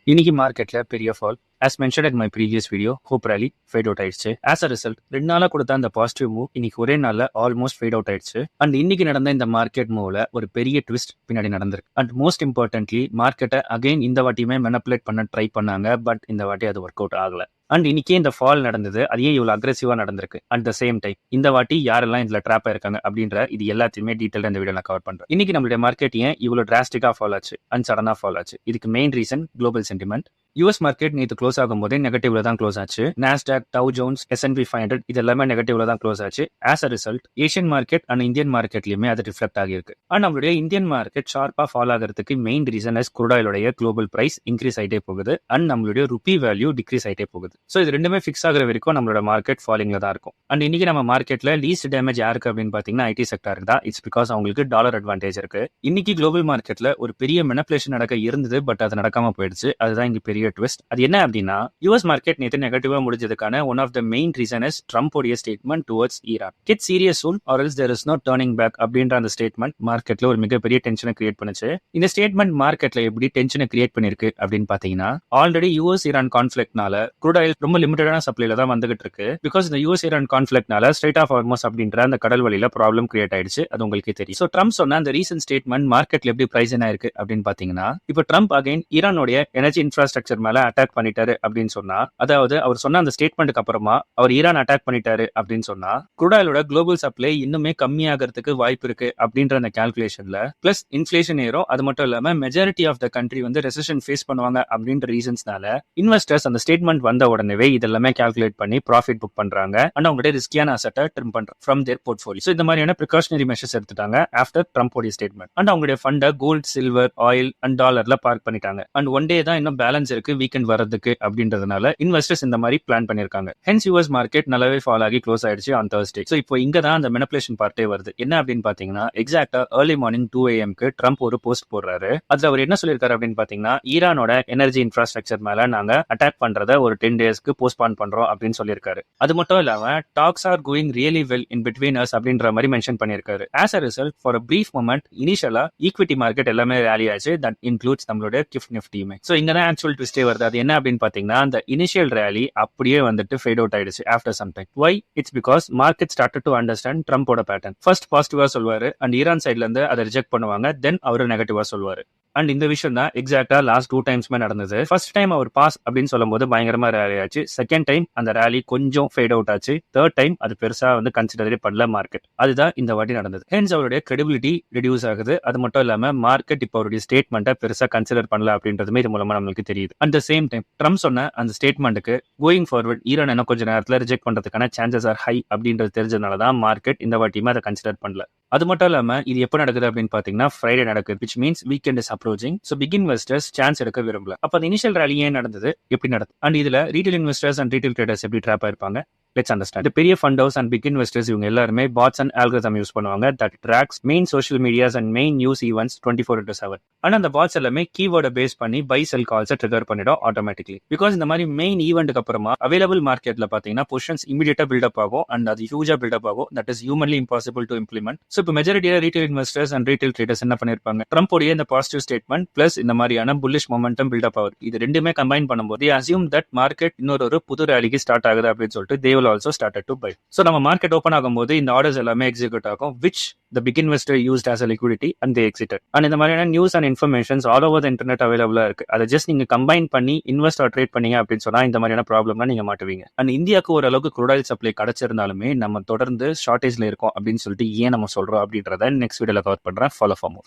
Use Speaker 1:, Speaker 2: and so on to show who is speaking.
Speaker 1: இன்னைக்கு மார்க்கெட்ல பெரிய fall. as mentioned in my previous video, hope rally fade out ஆயிடுச்சு. as a result 2 நாளா கொடுத்த அந்த பாசிட்டிவ் மூவ் இன்னைக்கு ஒரே நாள்ல ஆல்மோஸ்ட் ஃபேட் அவுட் ஆயிடுச்சு. அண்ட் இன்னைக்கு நடந்த இந்த மார்க்கெட் மூவ்ல ஒரு பெரிய ட்விஸ்ட் பின்னாடி நடந்திருக்கு. அண்ட் மோஸ்ட் இம்பார்ட்டன்ட்லி மார்க்கெட்டை அகைன் இந்த வாட்டியுமே மெனப்புலேட் பண்ண ட்ரை பண்ணாங்க. பட் இந்த வாட்டி அது ஒர்க் அவுட் ஆகல. அண்ட் இன்னைக்கே இந்த ஃபால் நடந்தது. அது ஏன் இவ்வளவு அக்ரெசிவா நடந்திருக்கு? அட் த சேம் டைம் இந்த வாட்டி யாரெல்லாம் இதுல ட்ராப் ஆயிருக்காங்க அப்படின்ற இது எல்லாத்தையுமே டீடைல் இந்த வீடியோ நான் கவர் பண்றேன். இன்னைக்கு நம்மளுடைய மார்க்கெட் ஏன் இவ்வளவு டிராஸ்டிக்கா ஃபால் ஆச்சு அண்ட் சடனா ஃபால் ஆச்சு? இதுக்கு main reason global sentiment. US market நேற்று க்ளோஸ் ஆகும் போதே நெகட்டிவ்ல தான் க்ளோஸ் ஆச்சு. நாஸ்டாக், டவ் ஜோன்ஸ், S&P 500 இது எல்லாமே நெகட்டிவ்ல தான் க்ளோஸ் ஆச்சு. As a result Asian market and Indian மார்க்கெட்லயுமே அது ரிஃப்ளெக்ட் ஆகியிருக்கு. அண்ட் நம்மளுடைய இந்தியன் மார்க்கெட் ஷார்ப்பா ஃபால் ஆகிறதுக்கு main reason crude oil global price increase ஆயிட்டே போகுது அண்ட் நம்மளுடைய ருபி வேல்யூ டிக்ரீஸ் ஆயிட்டே போகுது. ஸோ இது ரெண்டுமே ஃபிக்ஸ் ஆகிற வரைக்கும் நம்மளோட மார்க்கெட் ஃபாலிங்ல தான் இருக்கும். அண்ட் இன்னைக்கு நம்ம மார்க்கெட்ல லீஸ்ட் டேமேஜ் யாருக்கு அப்படின்னு பாத்தீங்கன்னா ஐடி செக்டர் தான். இட்ஸ் பிகாஸ் அவங்களுக்கு டாலர் அட்வான்டேஜ் இருக்கு. இன்னைக்கு குளோபல் மார்க்கெட்ல ஒரு பெரிய மெனப்புலேஷன் நடக்க இருந்தது. பட் அது நடக்காம போயிடுச்சு. அதுதான் இங்க பெரிய ட்விஸ்ட். அது என்ன அப்படின்னா யூஎஸ் மார்க்கெட் நேற்று நெகட்டிவா முடிஞ்சதுக்கான one of the main reason ட்ரம்போடைய statement towards Iran. Get serious soon or else there is no turning back அப்படின்ற அந்த ஸ்டேட்மெண்ட் மார்க்கெட்ல ஒரு மிகப்பெரிய டென்ஷனை கிரியேட் பண்ணுச்சு. இந்த ஸ்டேட்மெண்ட் மார்க்கெட்ல எப்படி டென்ஷனை கிரியேட் பண்ணிருக்கு அப்படின்னு பாத்தீங்கன்னா ஆல்ரெடி யூஎஸ் ஈரான் கான்ஃபிளிக்ட்னால crude oil ரொம்ப லிமிட்டடான சப்ளைல தான் வந்துகிட்டு இருக்கு. பிகாஸ் இந்த யூஎஸ் ஈரான் கான்ஃபிளிக்ட்னால ஸ்ட்ரைட் ஆஃப் ஹார்மோஸ் அப்படின்ற அந்த கடல் வழியில ப்ராப்ளம் கிரியேட் ஆயிடுச்சு. அது உங்களுக்கே தெரியும். ஸோ ட்ரம்ப் சொன்ன அந்த ரீசன்ட் ஸ்டேட்மெண்ட் மார்க்கெட்ல எப்படி பிரைஸ் என்ன இருக்கு அப்படின்னு பாத்தீங்கன்னா இப்போ ட்ரம்ப் அகைன் ஈரானுடைய எனர்ஜி இன்ஃப்ராஸ்ட்ரக்சர் மேல அட்டாக் பண்ணிட்டாரு அப்படின்னு சொன்னா, அதாவது அவர் சொன்ன அந்த ஸ்டேட்மெண்ட்டுக்கு அப்புறமா அவர் ஈரான் அட்டாக் பண்ணிட்டாரு அப்படின்னு சொன்னா crude oil குளோபல் சப்ளை இன்னுமே கம்மியாகிறதுக்கு வாய்ப்பு இருக்கு அப்படின்ற அந்த கால்குலேஷன்ல பிளஸ் இன்ஃபிளேஷன் ஏறும். அது மட்டும் இல்லாம மெஜாரிட்டி ஆஃப் த கண்ட்ரி வந்து ரெசெஷன் ஃபேஸ் பண்ணுவாங்க அப்படின்ற ரீசன்ஸ்னால இன்வெஸ்டர்ஸ் அந்த ஸ்டேட்மெண்ட் வந்த உடனே இதெல்லாமே கால்குலேட் பண்ணி ப்ராஃபிட் புக் பண்றாங்க அண்ட் அவங்களுடைய ரிஸ்கியான அசெட்டை ட்ரிம் பண்றாங்க ஃப்ரம் தேர் போர்ட்ஃபோலியோ. ஸோ இந்த மாதிரியான ப்ரிகாஷனரி மெஷர்ஸ் எடுத்துட்டாங்க ஆஃப்டர் ட்ரம்போடைய ஸ்டேட்மெண்ட். அண்ட் அவங்களுடைய ஃபண்டை கோல்ட், சில்வர், ஆயில் அண்ட் டாலர்ல பார்க் பண்ணிட்டாங்க. அண்ட் ஒன் டே தான் இன்னும் பேலன்ஸ் இருக்கு வீக்கெண்ட் வரதுக்கு அப்படின்றதுனால இன்வெஸ்டர்ஸ் இந்த மாதிரி பிளான் பண்ணிருக்காங்க. ஹென்ஸ் யூஎஸ் மார்க்கெட் நல்லாவே ஃபால் ஆகி க்ளோஸ் ஆயிடுச்சு ஆன் Thursday. ஸோ இப்போ இங்க தான் அந்த மெனிபுலேஷன் பார்ட்டே வருது. என்ன அப்படின்னு பாத்தீங்கன்னா எக்ஸாக்டா ஏர்லி மார்னிங் 2 AM ட்ரம்ப் ஒரு போஸ்ட் போடுறாரு. அதுல அவர் என்ன சொல்லியிருக்காரு அப்படின்னு பாத்தீங்கன்னா ஈரானோட எனர்ஜி இன்ஃப்ராஸ்ட்ரக்சர் மேல நாங்க அட்டாக் பண்றத ஒரு 10 daysக்கு போஸ்ட்பான் பண்றோம் அப்படின்னு சொல்லியிருக்காரு. அது மட்டும் இல்லாம talks are going really well in between us அப்படின்ற மாதிரி மென்ஷன் பண்ணியிருக்காரு. As a result for a brief moment இனிஷியலா ஈக்விட்டி மார்க்கெட் எல்லாமே ரேலி ஆச்சு. தட் இன்க்ளூட்ஸ் நம்மளுடைய கிஃப்ட் நிஃப்டியுமே. ஸோ இங்க தான் ஆக்சுவல் ட்விஸ்டே வருது. அது என்ன அப்படின்னு பாத்தீங்கன்னா அந்த இனிஷியல் ரேலி அப்படியே வந்துட்டு ஃபேட் அவுட் ஆயிடுச்சு after some time. Why? It's because market started to understand ட்ரம்போட பேட்டர்ன். ஃபர்ஸ்ட் பாசிட்டிவா சொல்வாரு அண்ட் ஈரான் சைட்ல இருந்து அதை ரிஜெக்ட் பண்ணுவாங்க. தென் அவரு நெகட்டிவா சொல்வாரு. அண்ட் இந்த விஷயம் தான் எக்ஸாக்டா லாஸ்ட் 2 டைம்ஸ்மே நடந்தது. ஃபர்ஸ்ட் டைம் அவர் பாஸ் அப்படின்னு சொல்லும் போது பயங்கரமா ரேலி ஆச்சு. செகண்ட் டைம் அந்த ரேலி கொஞ்சம் ஃபேட் அவுட் ஆச்சு. தேர்ட் டைம் அது பெருசா வந்து கன்சிடரே பண்ணல மார்க்கெட். அதுதான் இந்த வாட்டி நடந்தது. ஹென்ஸ் அவருடைய கிரெடிபிலிட்டி ரெடியூஸ் ஆகுது. அது மட்டும் இல்லாம மார்க்கெட் இப்போ அவருடைய ஸ்டேட்மெண்ட்டை பெருசா கன்சிடர் பண்ணல அப்படின்றதுமே இது மூலமா நம்மளுக்கு தெரியுது. At the same time Trump சொன்ன அந்த ஸ்டேட்மெண்ட்டுக்கு கோயிங் ஃபார்வர்ட் ஈரான் என்ன கொஞ்சம் நேரத்தில் ரிஜெக்ட் பண்றதுக்கான சான்சஸ் ஆர் ஹை அப்படின்றது தெரிஞ்சதுனால தான் மார்க்கெட் இந்த வாட்டியுமே அதை கன்சிடர் பண்ணல. அது மட்டும் இல்லாம இது எப்போ நடக்குது அப்படின்னு பாத்தீங்கன்னா ஃப்ரைடே நடக்குது. Which means weekend is approaching. So big investors chance எடுக்க விரும்பல. அப்ப அந்த இனிஷியல் ரேலி ஏன் நடந்தது, எப்படி நடந்தது அண்ட் இதுல retail investors and retail traders எப்படி ட்ராப் ஆயிருப்பாங்க? Let's understand. இந்த பெரிய fund house and big investors இவங்க எல்லாருமே பாட்ஸ் அண்ட் ஆல்கரிதம் யூஸ் பண்ணுவாங்க. That tracks main social medias and main news events 24/7. ஆனா அந்த பாட்ஸ் எல்லாமே கீவேர்டை பேஸ் பண்ணி பை செல் கால்ஸை ட்ரிகர் பண்ணிடும் ஆட்டோமேட்டிக்லி. பிகாஸ் இந்த மாதிரி மெயின் ஈவெண்ட்டுக்கு அப்புறமா அவைலபிள் மார்க்கெட்ல பாத்தீங்கன்னா பொசிஷன்ஸ் இமீடியட்டா பில்டப் ஆகும் அண்ட் அது ஹியூஜா பில்டப் ஆகும். That is humanly impossible to implement. So இப்போ மெஜாரிட்டியா retail investors and retail traders என்ன பண்ணிருப்பாங்க? ட்ரம்போடைய இந்த பாசிட்டிவ் ஸ்டேட்மெண்ட் பிளஸ் இந்த மாதிரியான புல்லிஷ் மொமெண்டம் பில்டப் ஆகுது. இது ரெண்டுமே கம்பைன் பண்ணும்போது அசியூம் தட் மார்க்கெட் இன்னொரு புது ரேலிக்கு ஸ்டார்ட் ஆகுது அப்படின்னு சொல்லிட்டு they will also started to buy. So நம்ம மார்க்கெட் ஓபன் ஆகும்போது இந்த ஆர்டர்ஸ் எல்லாமே எக்ஸிக்யூட் ஆகும் which the big investor used as a liquidity and they exited. And இந்த மாதிரியான news and informations all over the internet அவைலபிளா இருக்கு. அதை ஜஸ்ட் நீங்க கம்பைன் பண்ணி இன்வெஸ்ட் ஆர் ட்ரேட் பண்ணீங்க அப்படின்னு சொன்னா இந்த மாதிரியான ப்ராப்ளம்லாம் நீங்க மாட்டுவீங்க. அண்ட் இந்தியாவுக்கு ஓரளவுக்கு crude oil சப்ளை கிடைச்சிருந்தாலுமே நம்ம தொடர்ந்து ஷார்டேஜ்ல இருக்கோம் அப்படின்னு சொல்லிட்டு ஏன் நம்ம சொல்றோம் அப்படின்றத நெக்ஸ்ட் வீடியோல கவர் பண்றேன். Follow for more.